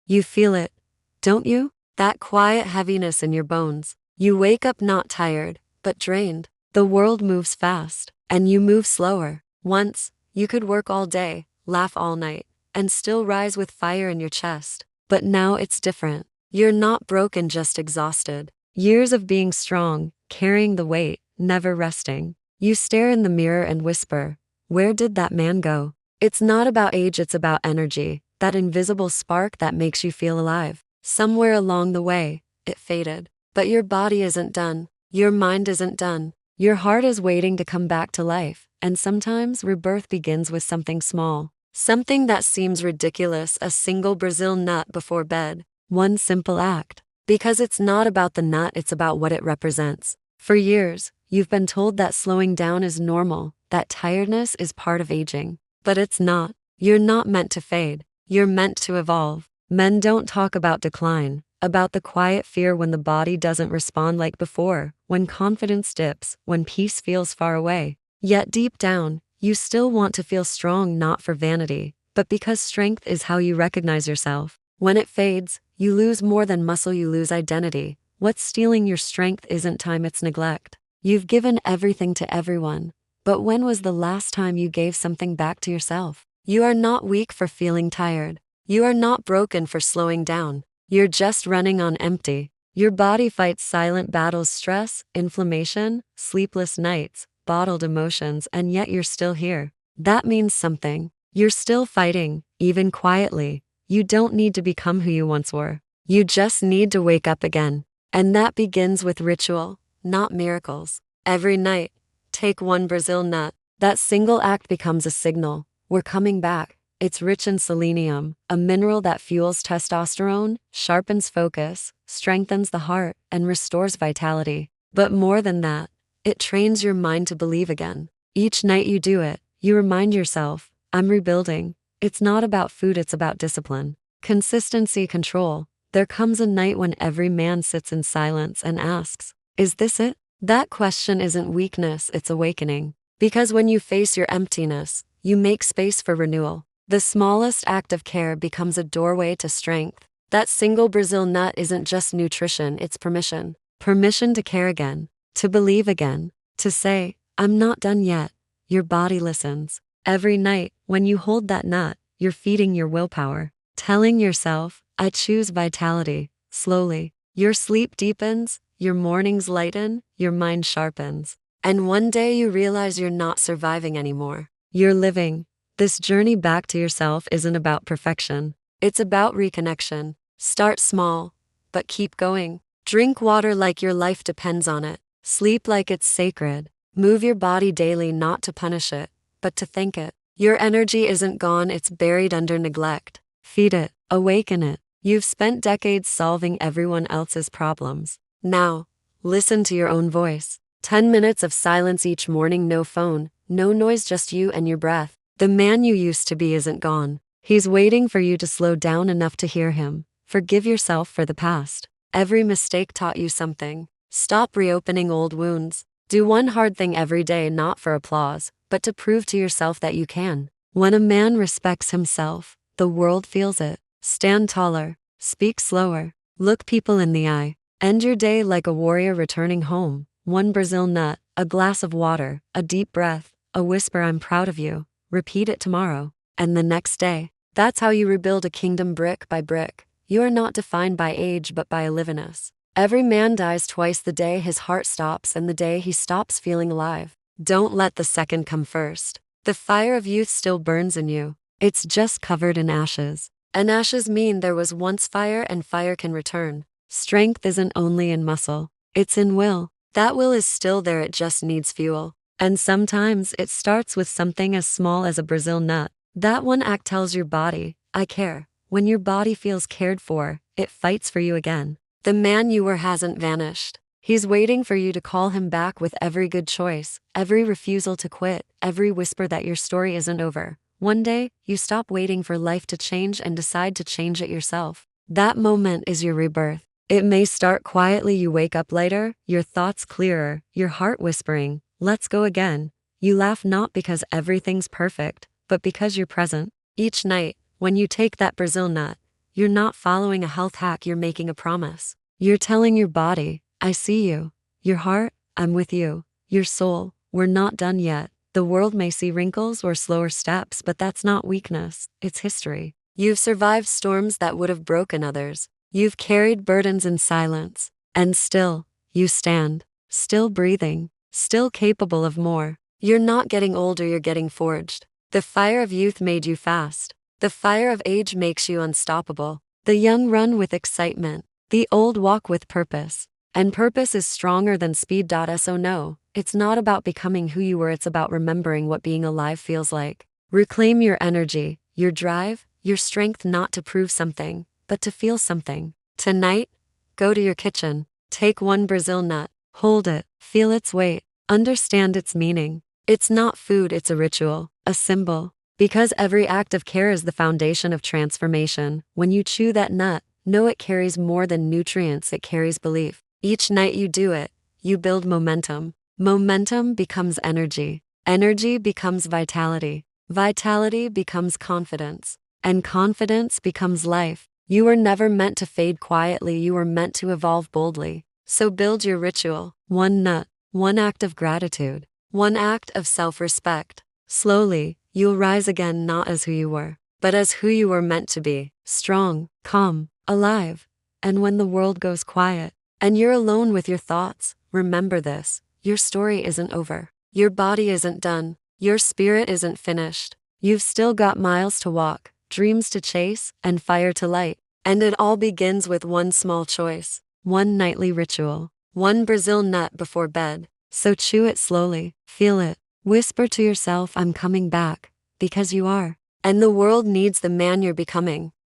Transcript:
You feel it, don't you? That quiet heaviness in your bones. You wake up not tired, but drained. The world moves fast, and you move slower. Once, you could work all day, laugh all night, and still rise with fire in your chest. But now it's different. You're not broken, just exhausted. Years of being strong, carrying the weight, never resting. You stare in the mirror and whisper, "Where did that man go?" It's not about age, it's about energy, that invisible spark that makes you feel alive. Somewhere along the way, it faded. But your body isn't done. Your mind isn't done. Your heart is waiting to come back to life, and sometimes rebirth begins with something small. Something that seems ridiculous, a single Brazil nut before bed. One simple act. Because it's not about the nut, it's about what it represents. For years, you've been told that slowing down is normal, that tiredness is part of aging. But it's not. You're not meant to fade. You're meant to evolve. Men don't talk about decline, about the quiet fear when the body doesn't respond like before, when confidence dips, when peace feels far away. Yet deep down, you still want to feel strong, not for vanity, but because strength is how you recognize yourself. When it fades, you lose more than muscle, you lose identity. What's stealing your strength isn't time, it's neglect. You've given everything to everyone, but when was the last time you gave something back to yourself? You are not weak for feeling tired. You are not broken for slowing down. You're just running on empty. Your body fights silent battles, stress, inflammation, sleepless nights, bottled emotions, and yet you're still here. That means something. You're still fighting, even quietly. You don't need to become who you once were. You just need to wake up again. And that begins with ritual, not miracles. Every night, take one Brazil nut. That single act becomes a signal. We're coming back. It's rich in selenium, a mineral that fuels testosterone, sharpens focus, strengthens the heart, and restores vitality. But more than that, it trains your mind to believe again. Each night you do it, you remind yourself, I'm rebuilding. It's not about food, it's about discipline. Consistency, control. There comes a night when every man sits in silence and asks, is this it? That question isn't weakness, it's awakening. Because when you face your emptiness, you make space for renewal. The smallest act of care becomes a doorway to strength. That single Brazil nut isn't just nutrition, it's permission. Permission to care again, to believe again, to say, I'm not done yet. Your body listens. Every night, when you hold that nut, you're feeding your willpower, telling yourself, I choose vitality. Slowly, your sleep deepens, your mornings lighten, your mind sharpens. And one day you realize you're not surviving anymore. You're living. This journey back to yourself isn't about perfection. It's about reconnection. Start small, but keep going. Drink water like your life depends on it. Sleep like it's sacred. Move your body daily, not to punish it, but to thank it. Your energy isn't gone, it's buried under neglect. Feed it, awaken it. You've spent decades solving everyone else's problems. Now, listen to your own voice. 10 minutes of silence each morning, no phone, no noise, just you and your breath. The man you used to be isn't gone. He's waiting for you to slow down enough to hear him. Forgive yourself for the past. Every mistake taught you something. Stop reopening old wounds. Do one hard thing every day, not for applause, but to prove to yourself that you can. When a man respects himself, the world feels it. Stand taller, speak slower, look people in the eye. End your day like a warrior returning home. One Brazil nut, a glass of water, a deep breath, a whisper, I'm proud of you. Repeat it tomorrow, and the next day. That's how you rebuild a kingdom, brick by brick. You are not defined by age but by aliveness. Every man dies twice: the day his heart stops and the day he stops feeling alive. Don't let the second come first. The fire of youth still burns in you. It's just covered in ashes. And ashes mean there was once fire, and fire can return. Strength isn't only in muscle, it's in will. That will is still there, it just needs fuel. And sometimes it starts with something as small as a Brazil nut. That one act tells your body, I care. When your body feels cared for, it fights for you again. The man you were hasn't vanished. He's waiting for you to call him back with every good choice, every refusal to quit, every whisper that your story isn't over. One day, you stop waiting for life to change and decide to change it yourself. That moment is your rebirth. It may start quietly. You wake up lighter, your thoughts clearer, your heart whispering, let's go again. You laugh not because everything's perfect, but because you're present. Each night, when you take that Brazil nut, You're not following a health hack, you're making a promise. You're telling your body, I see you. Your heart, I'm with you. Your soul, we're not done yet. The world may see wrinkles or slower steps, but that's not weakness, it's history. You've survived storms that would have broken others. You've carried burdens in silence. And still, you stand, still breathing, still capable of more. You're not getting older, you're getting forged. The fire of youth made you fast. The fire of age makes you unstoppable. The young run with excitement. The old walk with purpose. And purpose is stronger than speed. So no, it's not about becoming who you were, it's about remembering what being alive feels like. Reclaim your energy, your drive, your strength, not to prove something, but to feel something. Tonight, go to your kitchen, take one Brazil nut, hold it, feel its weight, understand its meaning. It's not food, it's a ritual, a symbol. Because every act of care is the foundation of transformation. When you chew that nut, know it carries more than nutrients, it carries belief. Each night you do it, you build momentum. Momentum becomes energy. Energy becomes vitality. Vitality becomes confidence. And confidence becomes life. You were never meant to fade quietly, you were meant to evolve boldly. So build your ritual. One nut, one act of gratitude, one act of self-respect. Slowly, you'll rise again, not as who you were, but as who you were meant to be. Strong, calm, alive. And when the world goes quiet, and you're alone with your thoughts, remember this: your story isn't over. Your body isn't done. Your spirit isn't finished. You've still got miles to walk, dreams to chase, and fire to light. And it all begins with one small choice, one nightly ritual, one Brazil nut before bed. So chew it slowly, feel it, whisper to yourself, I'm coming back, because you are. And the world needs the man you're becoming.